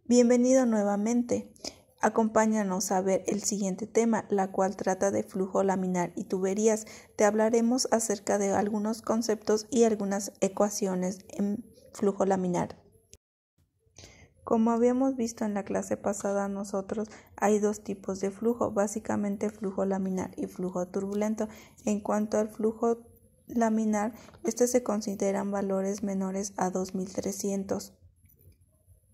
Bienvenido nuevamente. Acompáñanos a ver el siguiente tema, la cual trata de flujo laminar y tuberías. Te hablaremos acerca de algunos conceptos y algunas ecuaciones en flujo laminar. Como habíamos visto en la clase pasada, nosotros hay dos tipos de flujo, básicamente flujo laminar y flujo turbulento. En cuanto al flujo laminar, se consideran valores menores a 2300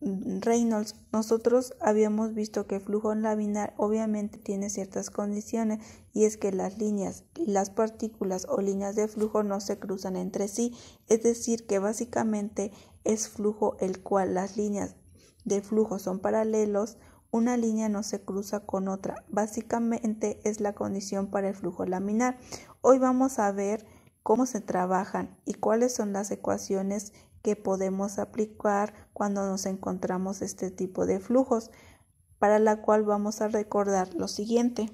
Reynolds. Nosotros habíamos visto que el flujo laminar obviamente tiene ciertas condiciones, y es que las líneas, las partículas o líneas de flujo no se cruzan entre sí, es decir que básicamente es flujo el cual las líneas de flujo son paralelos, una línea no se cruza con otra. Básicamente es la condición para el flujo laminar. Hoy vamos a ver cómo se trabajan y cuáles son las ecuaciones que podemos aplicar cuando nos encontramos este tipo de flujos, para la cual vamos a recordar lo siguiente.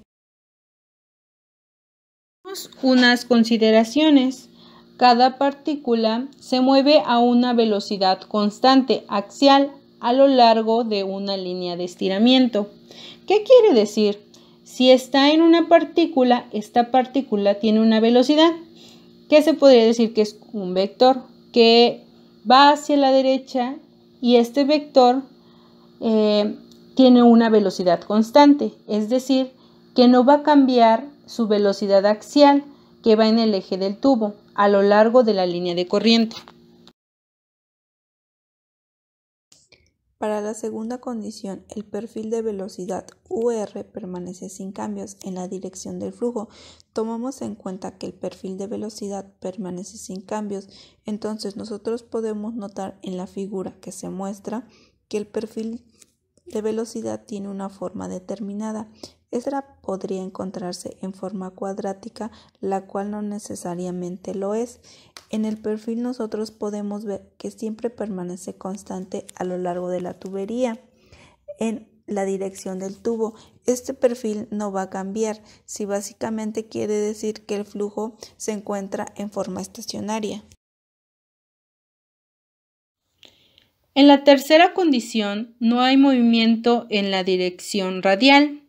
Unas consideraciones. Cada partícula se mueve a una velocidad constante axial a lo largo de una línea de estiramiento. ¿Qué quiere decir? Si está en una partícula, esta partícula tiene una velocidad, que se podría decir que es un vector, que va hacia la derecha, y este vector tiene una velocidad constante, es decir, que no va a cambiar su velocidad axial, que va en el eje del tubo, a lo largo de la línea de corriente. Para la segunda condición, el perfil de velocidad UR permanece sin cambios en la dirección del flujo. Tomamos en cuenta que el perfil de velocidad permanece sin cambios, entonces nosotros podemos notar en la figura que se muestra que el perfil de velocidad tiene una forma determinada. Esta podría encontrarse en forma cuadrática, la cual no necesariamente lo es. En el perfil nosotros podemos ver que siempre permanece constante a lo largo de la tubería en la dirección del tubo. Este perfil no va a cambiar, si básicamente quiere decir que el flujo se encuentra en forma estacionaria. En la tercera condición, no hay movimiento en la dirección radial.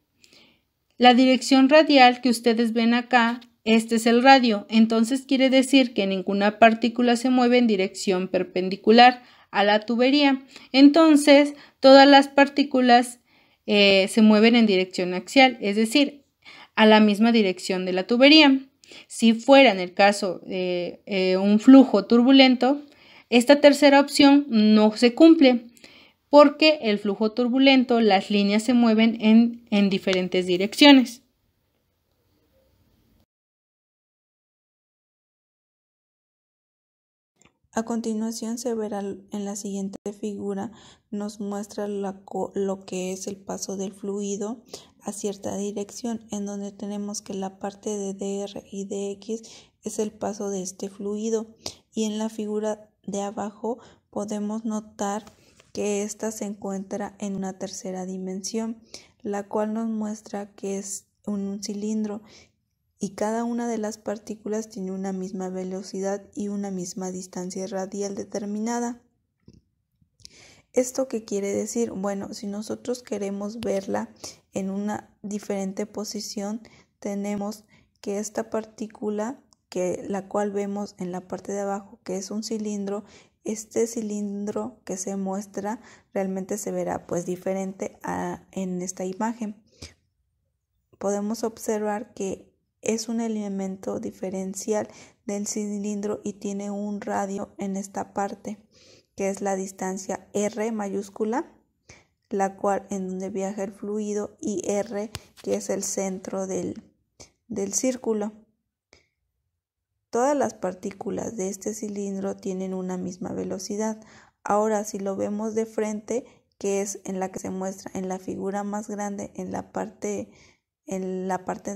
La dirección radial que ustedes ven acá, este es el radio, entonces quiere decir que ninguna partícula se mueve en dirección perpendicular a la tubería. Entonces, todas las partículas se mueven en dirección axial, es decir, a la misma dirección de la tubería. Si fuera en el caso de un flujo turbulento, esta tercera opción no se cumple, porque el flujo turbulento, las líneas se mueven en diferentes direcciones. A continuación se verá en la siguiente figura, nos muestra lo que es el paso del fluido a cierta dirección, en donde tenemos que la parte de DR y DX es el paso de este fluido, y en la figura de abajo podemos notar que ésta se encuentra en una tercera dimensión, la cual nos muestra que es un cilindro, y cada una de las partículas tiene una misma velocidad y una misma distancia radial determinada. ¿Esto qué quiere decir? Bueno, si nosotros queremos verla en una diferente posición, tenemos que esta partícula, la cual vemos en la parte de abajo, que es un cilindro, este cilindro que se muestra realmente se verá pues diferente en esta imagen. Podemos observar que es un elemento diferencial del cilindro y tiene un radio en esta parte, que es la distancia R mayúscula, la cual en donde viaja el fluido, y R, que es el centro del círculo. Todas las partículas de este cilindro tienen una misma velocidad. Ahora, si lo vemos de frente, que es en la que se muestra en la figura más grande, en la parte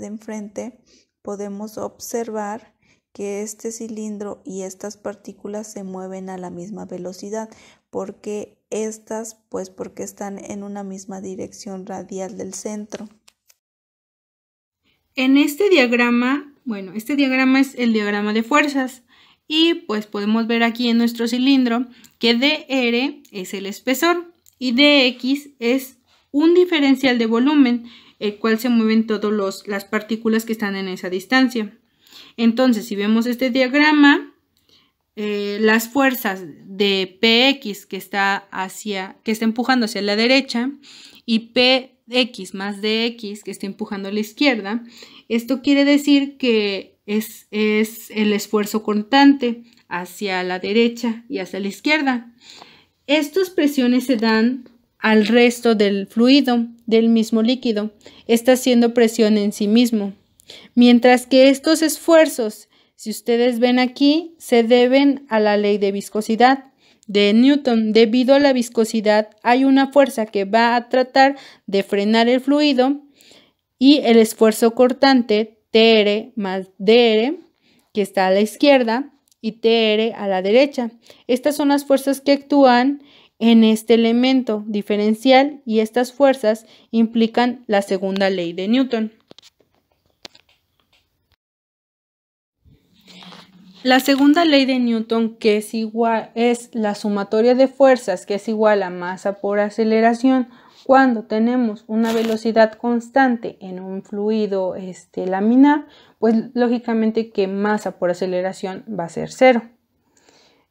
de enfrente, podemos observar que este cilindro y estas partículas se mueven a la misma velocidad. ¿Por qué estas? Pues porque están en una misma dirección radial del centro. En este diagrama, este diagrama es el diagrama de fuerzas, y pues podemos ver aquí en nuestro cilindro que dr es el espesor. y dx es un diferencial de volumen, el cual se mueven todas las partículas que están en esa distancia. Entonces, si vemos este diagrama, las fuerzas de Px que está empujando hacia la derecha y Px más Dx que está empujando a la izquierda, esto quiere decir que es el esfuerzo constante hacia la derecha y hacia la izquierda. Estas presiones se dan al resto del fluido, del mismo líquido, está haciendo presión en sí mismo. Mientras que estos esfuerzos, si ustedes ven aquí, se deben a la ley de viscosidad de Newton. Debido a la viscosidad, hay una fuerza que va a tratar de frenar el fluido y el esfuerzo cortante, Tr más Dr, que está a la izquierda, y Tr a la derecha. Estas son las fuerzas que actúan en este elemento diferencial y estas fuerzas implican la segunda ley de Newton. La segunda ley de Newton, que es la sumatoria de fuerzas, que es igual a masa por aceleración, cuando tenemos una velocidad constante en un fluido laminar, pues lógicamente que masa por aceleración va a ser 0.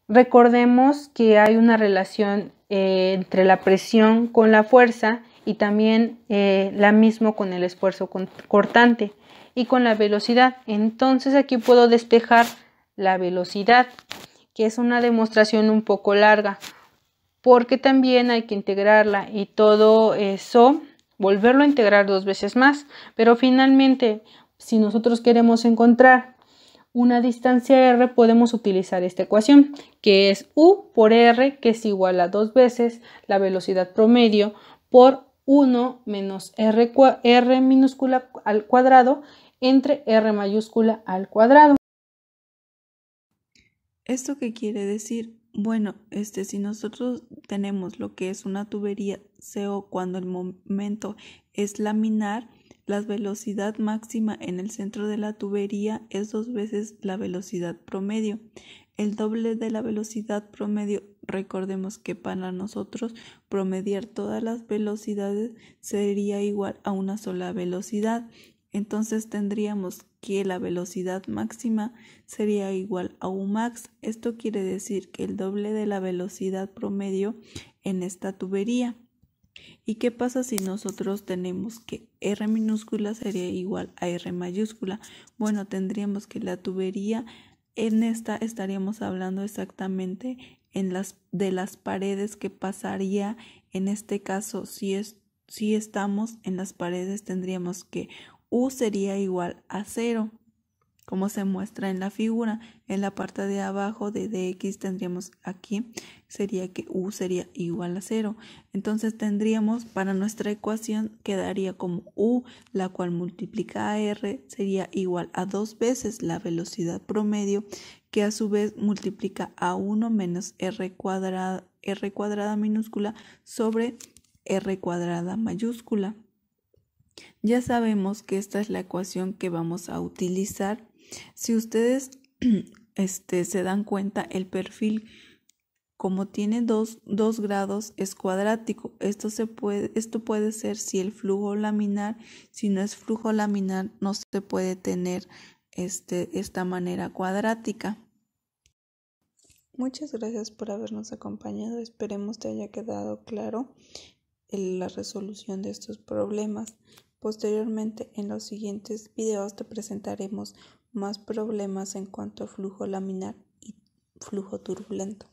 Recordemos que hay una relación entre la presión con la fuerza y también la misma con el esfuerzo cortante y con la velocidad. Entonces aquí puedo despejar la velocidad, que es una demostración un poco larga, porque también hay que integrarla y todo eso, volverlo a integrar 2 veces más. Pero finalmente, si nosotros queremos encontrar una distancia r, podemos utilizar esta ecuación, que es u por r, que es igual a 2 veces la velocidad promedio por 1 menos r minúscula al cuadrado entre r mayúscula al cuadrado. ¿Esto qué quiere decir? Bueno, si nosotros tenemos lo que es una tubería CO cuando el momento es laminar, la velocidad máxima en el centro de la tubería es 2 veces la velocidad promedio. El doble de la velocidad promedio, recordemos que para nosotros promediar todas las velocidades sería igual a una sola velocidad. Entonces tendríamos que la velocidad máxima sería igual a Umax. Esto quiere decir que el doble de la velocidad promedio en esta tubería. ¿Y qué pasa si nosotros tenemos que R minúscula sería igual a R mayúscula? Bueno, tendríamos que la tubería en esta estaríamos hablando exactamente de las paredes que pasaría. En este caso, si estamos en las paredes, tendríamos que U sería igual a 0, como se muestra en la figura. En la parte de abajo de dx tendríamos aquí, sería que U sería igual a 0. Entonces tendríamos, para nuestra ecuación, quedaría como U, la cual multiplica a R, sería igual a 2 veces la velocidad promedio, que a su vez multiplica a 1 menos R cuadrada minúscula sobre R cuadrada mayúscula. Ya sabemos que esta es la ecuación que vamos a utilizar. Si ustedes se dan cuenta, el perfil, como tiene 2 grados, es cuadrático. Esto puede ser si el flujo laminar, si no es flujo laminar, no se puede tener esta manera cuadrática. Muchas gracias por habernos acompañado. Esperemos te haya quedado claro la resolución de estos problemas. Posteriormente, en los siguientes videos te presentaremos más problemas en cuanto a flujo laminar y flujo turbulento.